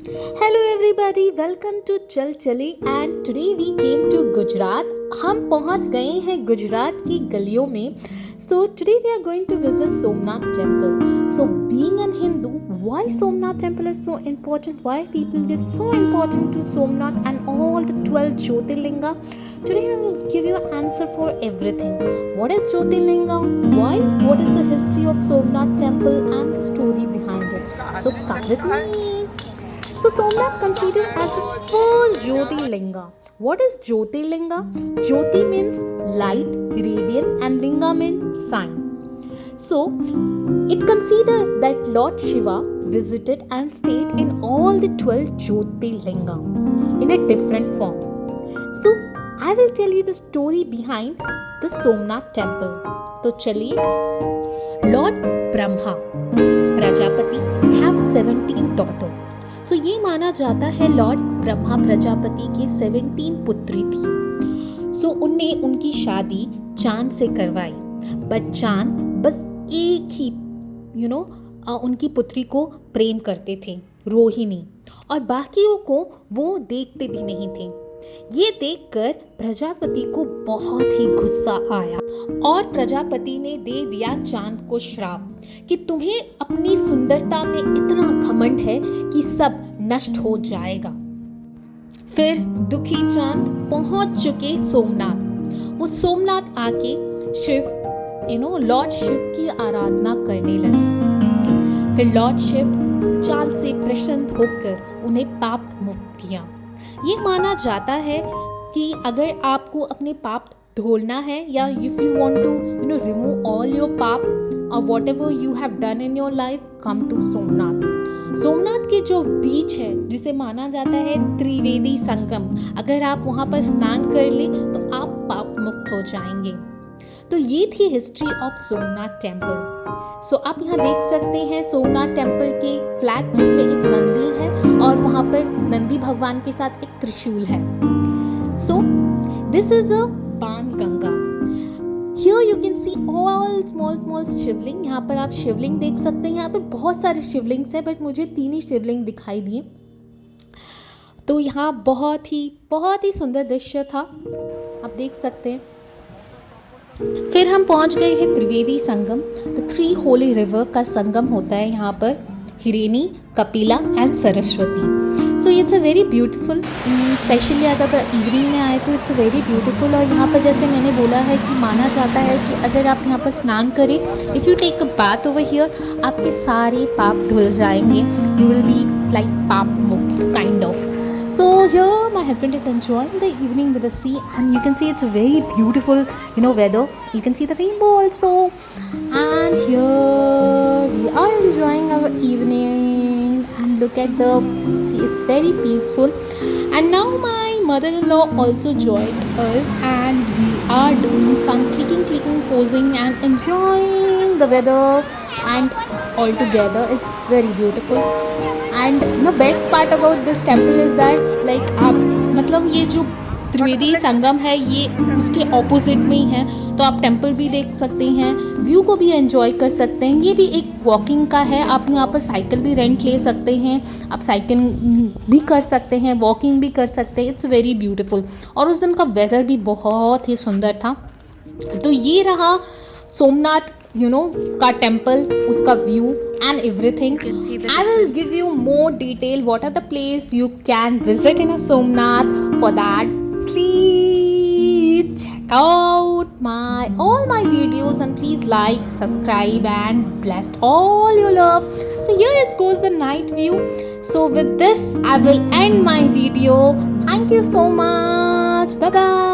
Hello everybody, welcome to चल चले and today we came to Gujarat. हम पहुंच गए हैं गुजरात की गलियों में. So today we are going to visit Somnath Temple. So being an Hindu, why Somnath Temple is so important? Why people give so important to Somnath and all the 12 Jyotirlinga? Today I will give you an answer for everything. What is Jyotirlinga? Why? What is the history of Somnath Temple and the story behind it? So come with me. So Somnath considered as the first Jyotirlinga. What is Jyotirlinga? Jyoti means light, radiant, and Linga means sign. So it considered that Lord Shiva visited and stayed in all the 12 Jyotirlinga in a different form. So I will tell you the story behind the Somnath temple. तो चलिए. Lord Brahma, Prajapati, have 17 daughters. सो ये माना जाता है Lord Brahma Prajapati की 17 पुत्री थी. सो उनने उनकी शादी चांद से करवाई. बट चांद बस एक ही उनकी पुत्री को प्रेम करते थे, रोहिणी, और बाकियों को वो देखते भी नहीं थे. ये देखकर प्रजापति को बहुत ही गुस्सा आया और प्रजापति ने दे दिया चांद को श्राप कि तुम्हें अपनी सुंदरता में इतना घमंड है कि सब नष्ट हो जाएगा. फिर दुखी चांद पहुंच चुके सोमनाथ. वो सोमनाथ आके लॉर्ड शिव की आराधना करने लगे. फिर लॉर्ड शिव चांद से प्रसन्न होकर उन्हें पाप मुक्त किया. ये माना जाता है कि अगर आपको अपने पाप धोना है या if you want to remove all your पाप और whatever you have done in your life, come to Somnath. Somnath के जो बीच है जिसे माना जाता है त्रिवेदी संगम, अगर आप वहाँ पर स्नान कर ले तो आप पाप मुक्त हो जाएंगे. तो ये थी हिस्ट्री ऑफ सोमनाथ टेम्पल. सो आप यहाँ देख सकते हैं सोमनाथ टेम्पल के फ्लैग जिसमें एक नंदी है और वहाँ पर नंदी भगवान के साथ एक त्रिशूल है. सो दिस इज अ बाण Ganga. Here you can see all small शिवलिंग. यहाँ पर आप शिवलिंग देख सकते हैं. यहाँ पर बहुत सारे शिवलिंग्स हैं बट मुझे 3 ही शिवलिंग दिखाई दिए. तो यहाँ बहुत ही सुंदर दृश्य था, आप देख सकते हैं. फिर हम पहुँच गए हैं Triveni Sangam. The 3 holy river का संगम होता है यहाँ पर, Hiran, Kapila and Saraswati. So it's a very beautiful, specially अगर इवनिंग में आए तो इट्स वेरी ब्यूटीफुल. और यहाँ पर जैसे मैंने बोला है कि माना जाता है कि अगर आप यहाँ पर स्नान करें, if you take a bath over here, आपके सारे पाप धुल जाएंगे. यू विल बी लाइक पाप मुक्त kind of. So here my husband is enjoying the evening with the sea, and you can see it's a very beautiful weather. You can see the rainbow also, and here we are enjoying our evening and look at the sea. It's very peaceful. And now my mother-in-law also joined us and we are doing some clicking posing and enjoying the weather, and all together it's very beautiful. And the best part about this temple is that आप ये जो त्रिवेदी संगम है ये उसके opposite में ही है, तो आप टेम्पल भी देख सकते हैं, व्यू को भी एंजॉय कर सकते हैं. ये भी एक वॉकिंग का है. आप यहाँ पर साइकिल भी रेंट ले सकते हैं, आप साइकिल भी कर सकते हैं, वॉकिंग भी कर सकते हैं. It's very beautiful. और उस दिन का वेदर भी बहुत ही सुंदर था. तो ये रहा सोमनाथ का टेम्पल, उसका view and everything. I will give you more detail what are the place you can visit in a Somnath. For that, please check out all my videos and please like, subscribe and bless all your love. So here it goes the night view. So with this I will end my video. Thank you so much. Bye bye.